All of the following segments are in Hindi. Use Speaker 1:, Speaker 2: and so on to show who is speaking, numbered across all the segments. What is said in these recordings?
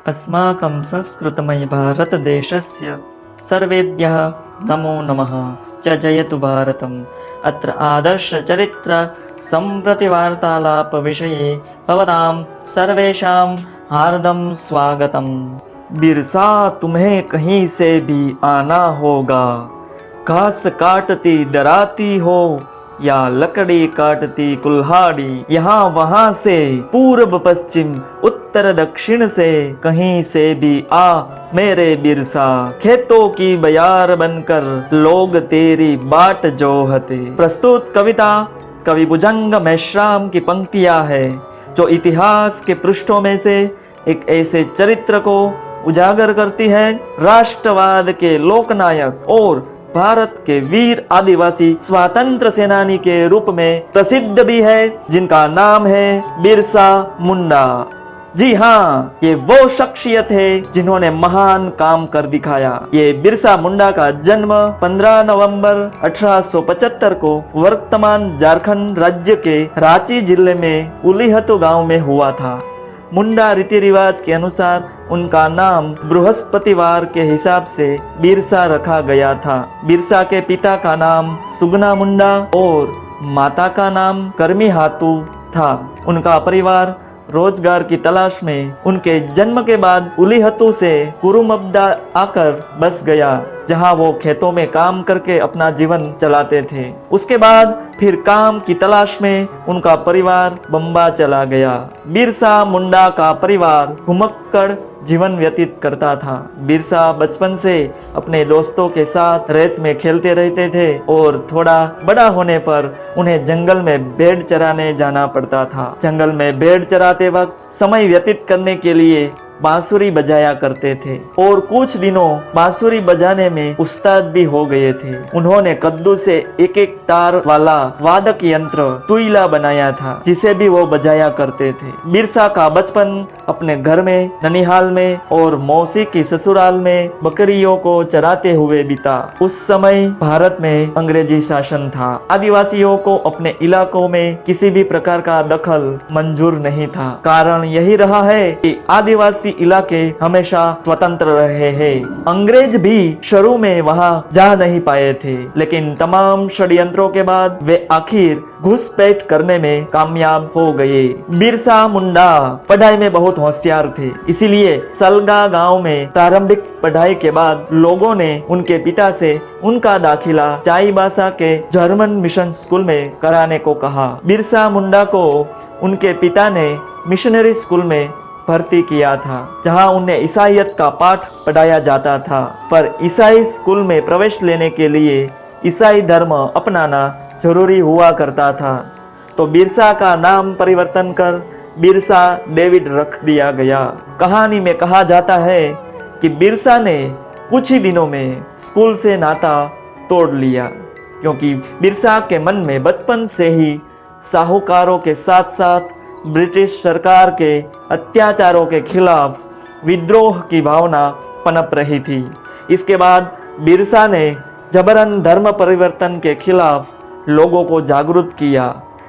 Speaker 1: अस्माकं संस्कृतमय भारतदेशस्य सर्वेभ्यः नमो नमः। जयतु भारतम्। अत्र आदर्शचरित्र सम्प्रतिवार्तालापविषये भवतां सर्वेषां हार्दं स्वागतम्। बिरसा तुम्हें कहीं से भी आना होगा, घास काटती डराती हो या लकड़ी काटती कुल्हाड़ी, यहाँ वहाँ से पूर्व पश्चिम उत्तर दक्षिण से कहीं से भी आ मेरे बिरसा। खेतों की बयार बनकर लोग तेरी बाट जोहते। प्रस्तुत कविता कवि भुजंग मेश्राम की पंक्तियां है जो इतिहास के पृष्ठों में से एक ऐसे चरित्र को उजागर करती है, राष्ट्रवाद के लोकनायक और भारत के वीर आदिवासी स्वतंत्र सेनानी के रूप में प्रसिद्ध भी है, जिनका नाम है बिरसा मुंडा। जी हाँ, ये वो शख्सियत है जिन्होंने महान काम कर दिखाया। ये बिरसा मुंडा का जन्म 15 नवंबर 1875 को वर्तमान झारखंड राज्य के रांची जिले में उलीहतु गांव में हुआ था। मुंडा रीति रिवाज के अनुसार उनका नाम बृहस्पतिवार के हिसाब से बिरसा रखा गया था। बिरसा के पिता का नाम सुगना मुंडा और माता का नाम कर्मी हातू था। उनका परिवार रोजगार की तलाश में उनके जन्म के बाद उलीहतु से कुरुमब्दा आकर बस गया, जहां वो खेतों में काम करके अपना जीवन चलाते थे। उसके बाद फिर काम की तलाश में उनका परिवार बम्बा चला गया। बिरसा मुंडा का परिवार घुमक्कड़ जीवन व्यतीत करता था। बिरसा बचपन से अपने दोस्तों के साथ रेत में खेलते रहते थे और थोड़ा बड़ा होने पर उन्हें जंगल में भेड़ चराने जाना पड़ता था। जंगल में भेड़ चराते वक्त समय व्यतीत करने के लिए बांसुरी बजाया करते थे और कुछ दिनों बांसुरी बजाने में उस्ताद भी हो गए थे। उन्होंने कद्दू से एक एक तार वाला वादक यंत्र तुईला बनाया था, जिसे भी वो बजाया करते थे। बिरसा का बचपन अपने घर में, ननिहाल में और मौसी की ससुराल में बकरियों को चराते हुए बीता। उस समय भारत में अंग्रेजी शासन था। आदिवासियों को अपने इलाकों में किसी भी प्रकार का दखल मंजूर नहीं था। कारण यही रहा है कि आदिवासी इलाके हमेशा स्वतंत्र रहे हैं। अंग्रेज भी शुरू में वहां जा नहीं पाए थे, लेकिन तमाम षड्यंत्रों के बाद वे आखिर घुसपैठ करने में कामयाब हो गए। बिरसा मुंडा पढ़ाई में बहुत होशियार थे, इसीलिए सलगा गांव में प्रारंभिक पढ़ाई के बाद लोगों ने उनके पिता से उनका दाखिला चाईबासा के जर्मन मिशन स्कूल में कराने को कहा। बिरसा मुंडा को उनके पिता ने मिशनरी स्कूल में भर्ती किया था, जहां उन्हें ईसाईयत का पाठ पढ़ाया जाता था। पर ईसाई स्कूल में प्रवेश लेने के लिए ईसाई धर्म अपनाना जरूरी हुआ करता था, तो बिरसा का नाम परिवर्तन कर बिरसा डेविड रख दिया गया। कहानी में कहा जाता है कि बिरसा ने कुछ ही दिनों में स्कूल से नाता तोड़ लिया, क्योंकि बिरसा के मन में बचपन से ही साहूकारों के साथ साथ ब्रिटिश सरकार के अत्याचारों के खिलाफ विद्रोह की भावना पनप रही थी। इसके बाद बिरसा ने जबरन धर्म परिवर्तन के खिलाफ लोगों को जागरूक किया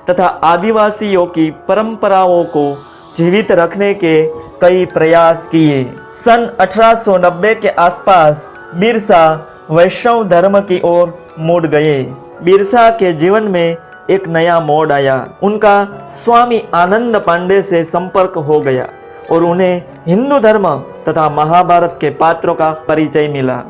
Speaker 1: तथा आदिवासियों की परंपराओं को जीवित रखने के कई प्रयास किए। सन 1890 के आसपास बिरसा वैष्णव धर्म की ओर मुड़ गए। बिरसा के जीवन में एक नया मोड़ आया। उनका स्वामी आनंद पांडे से संपर्क हो गया और उन्हें हिंदू धर्म तथा महाभारत के पात्रों का परिचय मिला।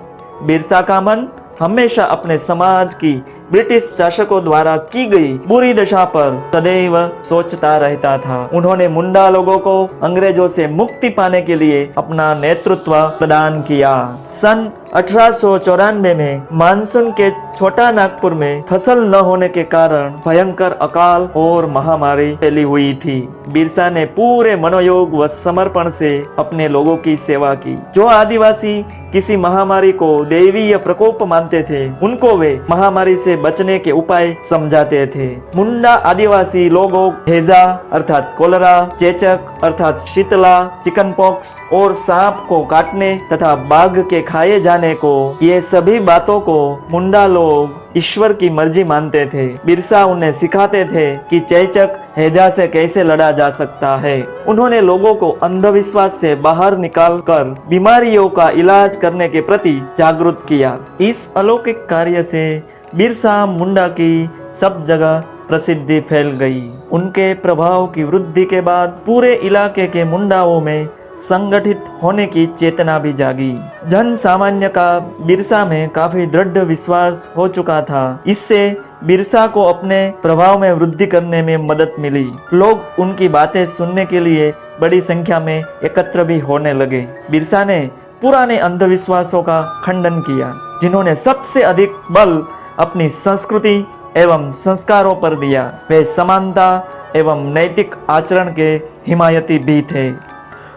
Speaker 1: बिरसा का मन हमेशा अपने समाज की ब्रिटिश शासकों द्वारा की गई बुरी दशा पर सदैव सोचता रहता था। उन्होंने मुंडा लोगों को अंग्रेजों से मुक्ति पाने के लिए अपना नेतृत्व प्रदान किया। सन 1894 में मानसून के छोटा नागपुर में फसल न होने के कारण भयंकर अकाल और महामारी फैली हुई थी। बिरसा ने पूरे मनोयोग व समर्पण से अपने लोगों की सेवा की। जो आदिवासी किसी महामारी को दैवीय प्रकोप मानते थे, उनको वे महामारी से बचने के उपाय समझाते थे। मुंडा आदिवासी लोगों हैजा अर्थात कोलरा, चेचक अर्थात शीतला, चिकन पॉक्स और सांप को काटने तथा बाघ के खाए जाने को, ये सभी बातों को मुंडा लोग ईश्वर की मर्जी मानते थे। बिरसा उन्हें सिखाते थे कि चेचक हैजा से कैसे लड़ा जा सकता है। उन्होंने लोगों को अंधविश्वास से बाहर निकालकर बीमारियों का इलाज करने के प्रति जागरूक किया। इस अलौकिक कार्य से बिरसा मुंडा की सब जगह प्रसिद्धि फैल गई। उनके प्रभाव की वृद्धि के बाद पूरे इलाके के मुंडाओं में संगठित होने की चेतना भी जागी। जन सामान्य का बिरसा में काफी दृढ़ विश्वास हो चुका था। इससे बिरसा को अपने प्रभाव में वृद्धि करने में मदद मिली। लोग उनकी बातें सुनने के लिए बड़ी संख्या में एकत्र भी होने लगे। बिरसा ने पुराने अंधविश्वासों का खंडन किया, जिन्होंने सबसे अधिक बल अपनी संस्कृति एवं संस्कारों पर दिया। वे समानता एवं नैतिक आचरण के हिमायती भी थे।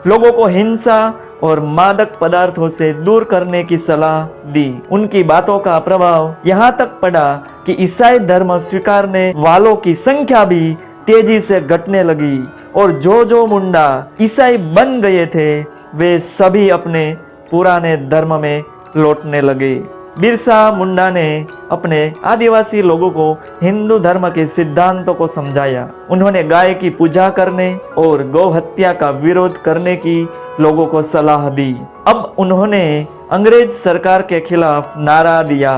Speaker 1: लोगों को हिंसा और मादक पदार्थों से दूर करने की सलाह दी। उनकी बातों का प्रभाव यहाँ तक पड़ा कि ईसाई धर्म स्वीकारने वालों की संख्या भी तेजी से घटने लगी और जो मुंडा ईसाई बन गए थे वे सभी अपने पुराने धर्म में लौटने लगे। बिरसा मुंडा ने अपने आदिवासी लोगों को हिंदू धर्म के सिद्धांतों को समझाया। उन्होंने गाय की पूजा करने और गौ हत्या का विरोध करने की लोगों को सलाह दी। अब उन्होंने अंग्रेज सरकार के खिलाफ नारा दिया,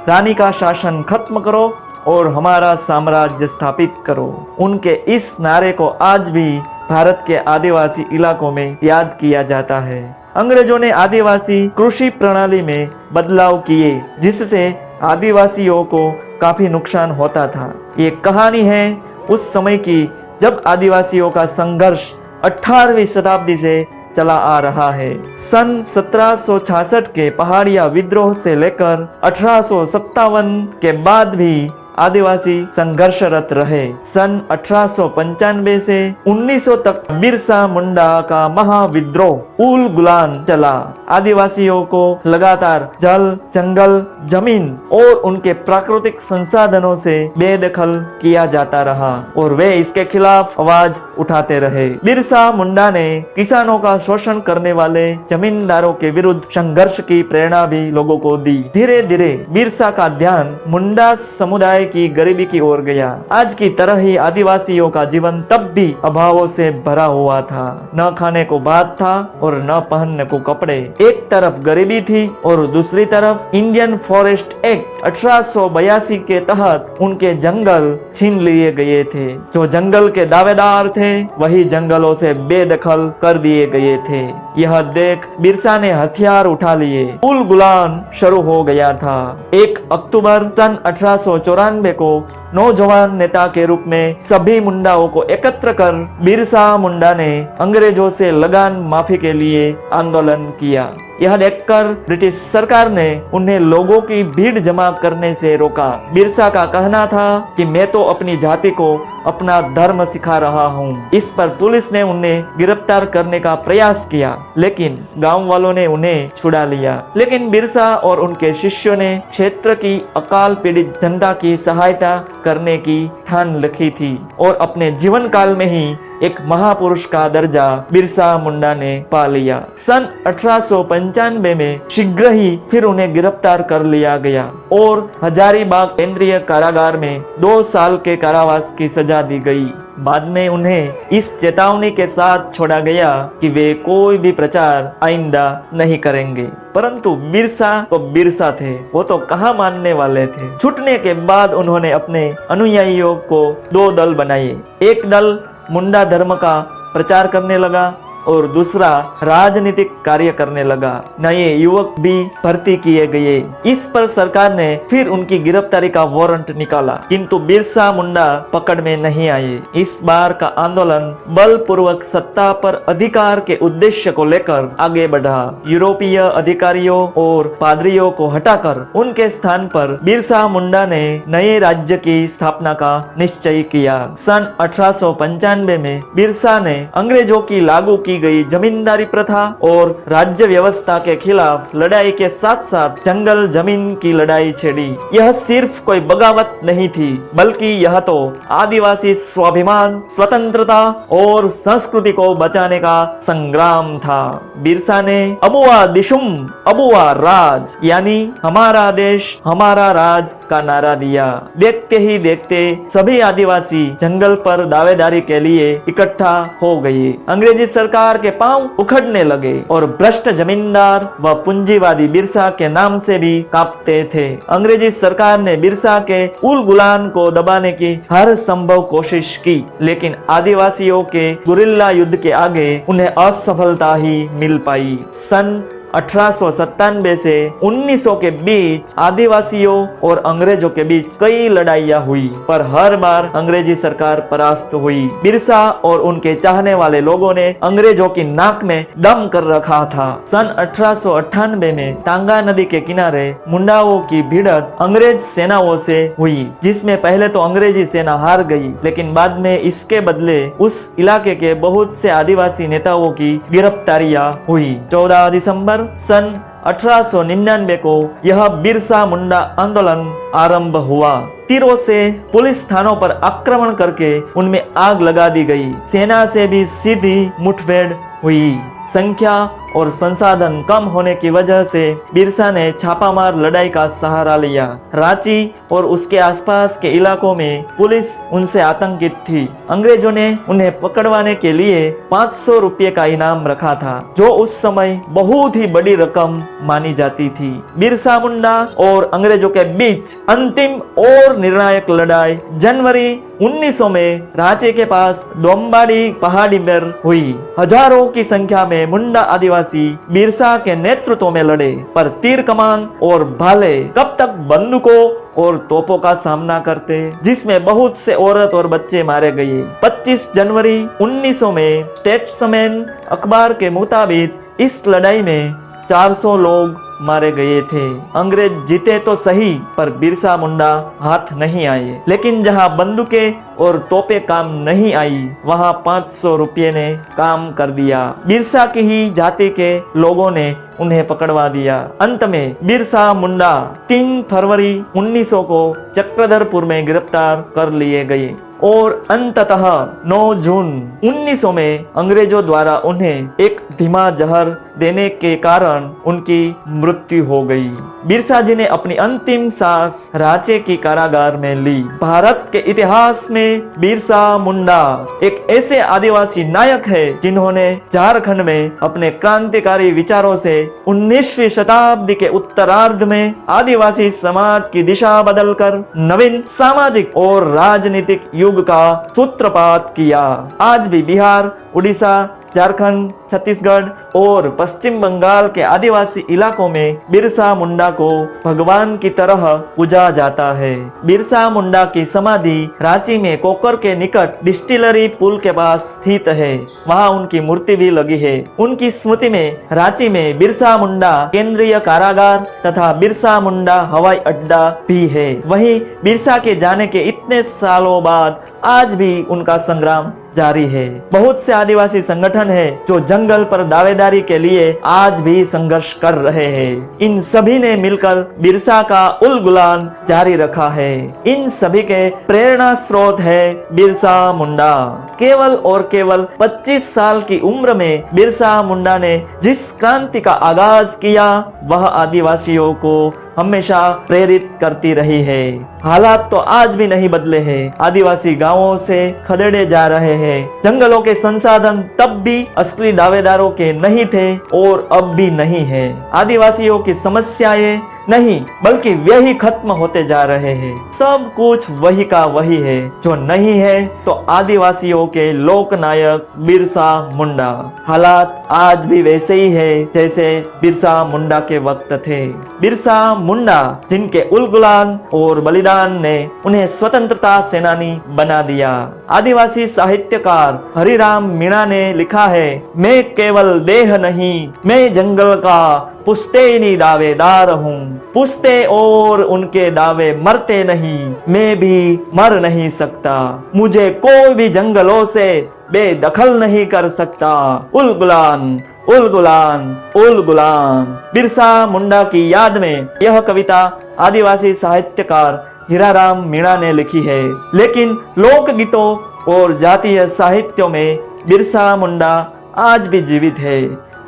Speaker 1: रानी का शासन खत्म करो और हमारा साम्राज्य स्थापित करो। उनके इस नारे को आज भी भारत के आदिवासी इलाकों में याद किया जाता है। अंग्रेजों ने आदिवासी कृषि प्रणाली में बदलाव किए, जिससे आदिवासियों को काफी नुकसान होता था। ये कहानी है उस समय की जब आदिवासियों का संघर्ष 18वीं शताब्दी से चला आ रहा है। सन 1766 के पहाड़िया विद्रोह से लेकर 1857 के बाद भी आदिवासी संघर्षरत रहे। सन 1895 से 1900 तक बिरसा मुंडा का महाविद्रोह उल गुलान चला। आदिवासियों को लगातार जल, जंगल, जमीन और उनके प्राकृतिक संसाधनों से बेदखल किया जाता रहा और वे इसके खिलाफ आवाज उठाते रहे। बिरसा मुंडा ने किसानों का शोषण करने वाले जमींदारों के विरुद्ध संघर्ष की प्रेरणा भी लोगों को दी। धीरे धीरे बिरसा का ध्यान मुंडा समुदाय की गरीबी की ओर गया। आज की तरह ही आदिवासियों का जीवन तब भी अभावों से भरा हुआ था। न खाने को भात था और न पहनने को कपड़े। एक तरफ गरीबी थी और दूसरी तरफ इंडियन फॉरेस्ट एक्ट 1882 के तहत उनके जंगल छीन लिए गए थे। जो जंगल के दावेदार थे वही जंगलों से बेदखल कर दिए गए थे। यह देख बिरसा ने हथियार उठा लिए। उल गुलान शुरू हो गया था। 1 अक्टूबर सन 1894 को नौजवान नेता के रूप में सभी मुंडाओं को एकत्र कर बिरसा मुंडा ने अंग्रेजों से लगान माफी के लिए आंदोलन किया। यह देखकर ब्रिटिश सरकार ने उन्हें लोगों की भीड़ जमा करने से रोका। बिरसा का कहना था कि मैं तो अपनी जाति को अपना धर्म सिखा रहा हूँ। इस पर पुलिस ने उन्हें गिरफ्तार करने का प्रयास किया, लेकिन गांव वालों ने उन्हें छुड़ा लिया। लेकिन बिरसा और उनके शिष्यों ने क्षेत्र की अकाल पीड़ित जनता की सहायता करने की ठान रखी थी और अपने जीवन काल में ही एक महापुरुष का दर्जा बिरसा मुंडा ने पा लिया। सन 1895 में शीघ्र ही फिर उन्हें गिरफ्तार कर लिया गया और हजारीबाग केंद्रीय कारागार में 2 साल के कारावास की सजा दी गई। बाद में उन्हें इस चेतावनी के साथ छोड़ा गया कि वे कोई भी प्रचार आइंदा नहीं करेंगे। परंतु बिरसा तो बिरसा थे, वो तो कहाँ मानने वाले थे। छूटने के बाद उन्होंने अपने अनुयायियों को 2 दल बनाए। एक दल मुंडा धर्म का प्रचार करने लगा और दूसरा राजनीतिक कार्य करने लगा। नए युवक भी भर्ती किए गए। इस पर सरकार ने फिर उनकी गिरफ्तारी का वारंट निकाला, किंतु बिरसा मुंडा पकड़ में नहीं आए। इस बार का आंदोलन बलपूर्वक सत्ता पर अधिकार के उद्देश्य को लेकर आगे बढ़ा। यूरोपीय अधिकारियों और पादरियों को हटाकर उनके स्थान पर बिरसा मुंडा ने नए राज्य की स्थापना का निश्चय किया। सन 1895 में बिरसा ने अंग्रेजों की लागू की की गई जमींदारी प्रथा और राज्य व्यवस्था के खिलाफ लड़ाई के साथ साथ जंगल जमीन की लड़ाई छेड़ी। यह सिर्फ कोई बगावत नहीं थी, बल्कि यह तो आदिवासी स्वाभिमान, स्वतंत्रता और संस्कृति को बचाने का संग्राम था। बिरसा ने अबुआ दिशुम अबुआ राज यानी हमारा देश हमारा राज का नारा दिया। देखते ही देखते सभी आदिवासी जंगल पर दावेदारी के लिए इकट्ठा हो गए। अंग्रेजी सरकार के पांव उखड़ने लगे और भ्रष्ट जमींदार व पूंजीवादी बिरसा के नाम से भी कांपते थे। अंग्रेजी सरकार ने बिरसा के उल गुलान को दबाने की हर संभव कोशिश की, लेकिन आदिवासियों के गुरिल्ला युद्ध के आगे उन्हें असफलता ही मिल पाई। सन 1897 से 1900 के बीच आदिवासियों और अंग्रेजों के बीच कई लड़ाइयां हुई, पर हर बार अंग्रेजी सरकार परास्त हुई। बिरसा और उनके चाहने वाले लोगों ने अंग्रेजों की नाक में दम कर रखा था। सन 1898 में तांगा नदी के किनारे मुंडाओं की भिड़ंत अंग्रेज सेनाओं से हुई, जिसमें पहले तो अंग्रेजी सेना हार गई, लेकिन बाद में इसके बदले उस इलाके के बहुत से आदिवासी नेताओं की गिरफ्तारियां हुई। 14 दिसंबर सन 1899 को यह बिरसा मुंडा आंदोलन आरंभ हुआ। तीरों से पुलिस थानों पर आक्रमण करके उनमें आग लगा दी गई। सेना से भी सीधी मुठभेड़ हुई। संख्या और संसाधन कम होने की वजह से बिरसा ने छापामार लड़ाई का सहारा लिया। रांची और उसके आसपास के इलाकों में पुलिस उनसे आतंकित थी। अंग्रेजों ने उन्हें पकड़वाने के लिए 500 रुपये का इनाम रखा था, जो उस समय बहुत ही बड़ी रकम मानी जाती थी। बिरसा मुंडा और अंग्रेजों के बीच अंतिम और निर्णायक लड़ाई जनवरी 1900 में रांची के पास दोम्बाड़ी पहाड़ी पर हुई। हजारों की संख्या में मुंडा आदिवासी बिरसा के नेतृत्व में लड़े, पर तीर कमान और भाले कब तक बंदूकों और तोपों का सामना करते, जिसमें बहुत से औरत और बच्चे मारे गए। 25 जनवरी 1900 में स्टेट्समैन अखबार के मुताबिक इस लड़ाई में 400 लोग मारे गए थे। अंग्रेज जीते तो सही, पर बिरसा मुंडा हाथ नहीं आए। लेकिन जहां बंदूकें और तोपें काम नहीं आई, वहां 500 रुपये ने काम कर दिया। बिरसा की ही जाति के लोगों ने उन्हें पकड़वा दिया। अंत में बिरसा मुंडा 3 फरवरी 1900 को चक्रधरपुर में गिरफ्तार कर लिए गए और अंततः 9 जून 1900 में अंग्रेजों द्वारा उन्हें एक धीमा जहर देने के कारण उनकी मृत्यु हो गई। बिरसा जी ने अपनी अंतिम सांस रांची की कारागार में ली। भारत के इतिहास में बिरसा मुंडा एक ऐसे आदिवासी नायक है जिन्होंने झारखंड में अपने क्रांतिकारी विचारों से 19वीं शताब्दी के उत्तरार्ध में आदिवासी समाज की दिशा बदलकर नवीन सामाजिक और राजनीतिक युग का सूत्रपात किया। आज भी बिहार, उड़ीसा, झारखंड, छत्तीसगढ़ और पश्चिम बंगाल के आदिवासी इलाकों में बिरसा मुंडा को भगवान की तरह पूजा जाता है। बिरसा मुंडा की समाधि रांची में कोकर के निकट डिस्टिलरी पुल के पास स्थित है। वहां उनकी मूर्ति भी लगी है। उनकी स्मृति में रांची में बिरसा मुंडा केंद्रीय कारागार तथा बिरसा मुंडा हवाई अड्डा भी है। वहीं बिरसा के जाने के इतने सालों बाद आज भी उनका संग्राम जारी है। बहुत से आदिवासी संगठन है जो जंगल पर दावेदारी के लिए आज भी संघर्ष कर रहे हैं। इन सभी ने मिलकर बिरसा का उल गुलान जारी रखा है। इन सभी के प्रेरणा स्रोत है बिरसा मुंडा। केवल और केवल 25 साल की उम्र में बिरसा मुंडा ने जिस क्रांति का आगाज किया, वह आदिवासियों को हमेशा प्रेरित करती रही है। हालात तो आज भी नहीं बदले हैं। आदिवासी गांवों से खदेड़े जा रहे हैं। जंगलों के संसाधन तब भी असली दावेदारों के नहीं थे और अब भी नहीं है। आदिवासियों की समस्याएं नहीं, बल्कि वे ही खत्म होते जा रहे हैं। सब कुछ वही का वही है। जो नहीं है तो आदिवासियों के लोकनायक बिरसा मुंडा। हालात आज भी वैसे ही है जैसे बिरसा मुंडा के वक्त थे। बिरसा मुंडा जिनके उल गुलान और बलिदान ने उन्हें स्वतंत्रता सेनानी बना दिया। आदिवासी साहित्यकार हरिराम मीणा ने लिखा है, मैं केवल देह नहीं, मैं जंगल का पुश्तैनी दावेदार हूँ। पुश्ते और उनके दावे मरते नहीं, मैं भी मर नहीं सकता। मुझे कोई भी जंगलों से बेदखल नहीं कर सकता। उल गुलान, उल गुलान, उल गुलान। बिरसा मुंडा की याद में यह कविता आदिवासी साहित्यकार हीराराम मीणा ने लिखी है। लेकिन लोकगीतों और जातीय साहित्यों में बिरसा मुंडा आज भी जीवित है।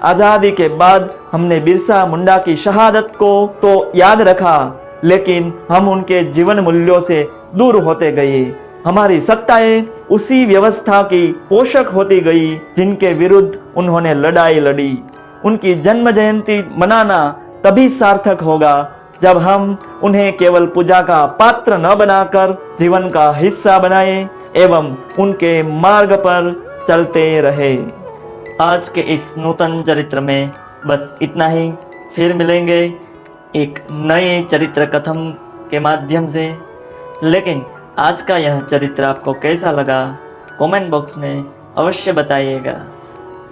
Speaker 1: आजादी के बाद हमने बिरसा मुंडा की शहादत को तो याद रखा, लेकिन हम उनके जीवन मूल्यों से दूर होते गए। हमारी सत्ताएं उसी व्यवस्था की पोषक होती गई जिनके विरुद्ध उन्होंने लड़ाई लड़ी। उनकी जन्म जयंती मनाना तभी सार्थक होगा जब हम उन्हें केवल पूजा का पात्र न बनाकर जीवन का हिस्सा बनाए एवं उनके मार्ग पर चलते रहे। आज के इस नूतन चरित्र में बस इतना ही। फिर मिलेंगे एक नए चरित्र कथन के माध्यम से। लेकिन आज का यह चरित्र आपको कैसा लगा कमेंट बॉक्स में अवश्य बताइएगा।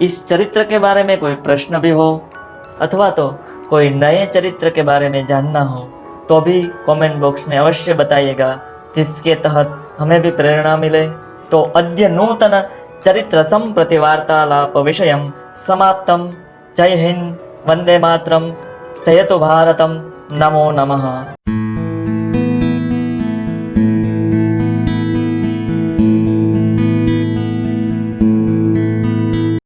Speaker 1: इस चरित्र के बारे में कोई प्रश्न भी हो अथवा तो कोई नए चरित्र के बारे में जानना हो तो भी कमेंट बॉक्स में अवश्य बताइएगा, जिसके तहत हमें भी प्रेरणा मिले। तो अद्य नूतन चरित्र संप्रति वार्तालाप विषयं समाप्तम्। जय हिंद, वंदे मातरम, जयतु भारतम, नमो नमः।